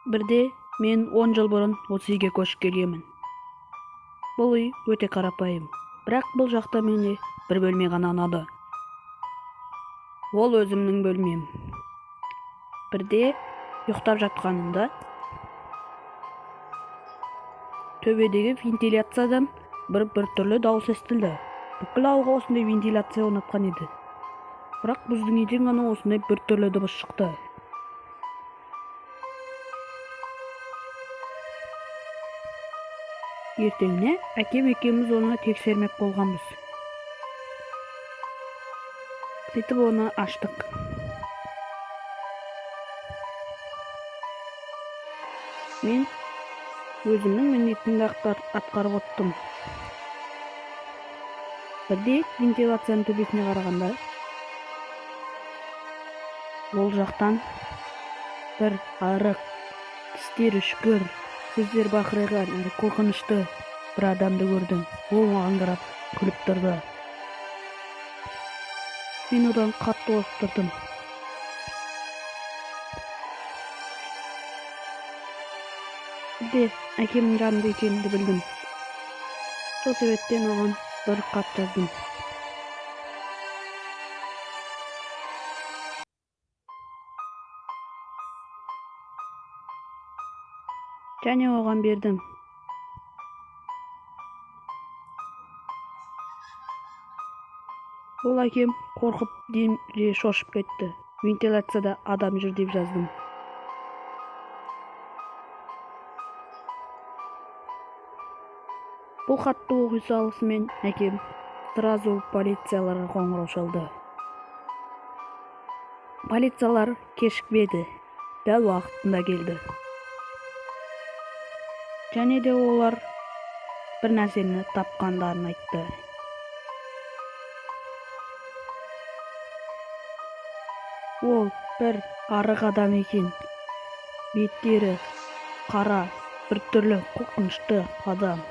Бірде мен 10 жыл бұрын осы үйге көшіп келгенмін. Бұл үй өте қарапайым, бірақ бұл жақта мені бір бөлме ғана ұнады. Ол өзімнің бөлмем. Бірде ұйықтап жатқанымда төбедегі вентиляциядан бір түрлі дауыс естілді. Бүкіл ауылға осындай вентиляция орнатқан еді. Бірақ біздің үйден ғана осындай бір түрлі дыбыс шықты. Ертеңіне әкем екеуміз оны тексермек болғанбыз. Сөйтіп оны аштық. Мен өзімнің міндетімді атқарып отырдым. Бірде вентиляцияның төбесіне қарағанда ол жақтан бір арық, тістері үшкір, көздері бақырайған әрі қорқынышты бір адамды көрдім. Ол маған қарап күліп тұрды. Мен одан қатты қорқып тұрдым. Бірде әкемнің жанында екенімді білдім. Сол себептен оған бір хат жаздым. Және оған бердім. Ол әкем қорқып демде шошып кетті. Вентиляцияда адам жүр деп жаздым. Бұл хатты оқи салысымен әкем сразу полицияларға қоңырау шалды. Полициялар кешікпеді, дәл уақытында келді. Және де олар бір нәрсені тапқандарын айтты. Ол бір арық адам екен. Беттері қара, бір түрлі қорқынышты адам.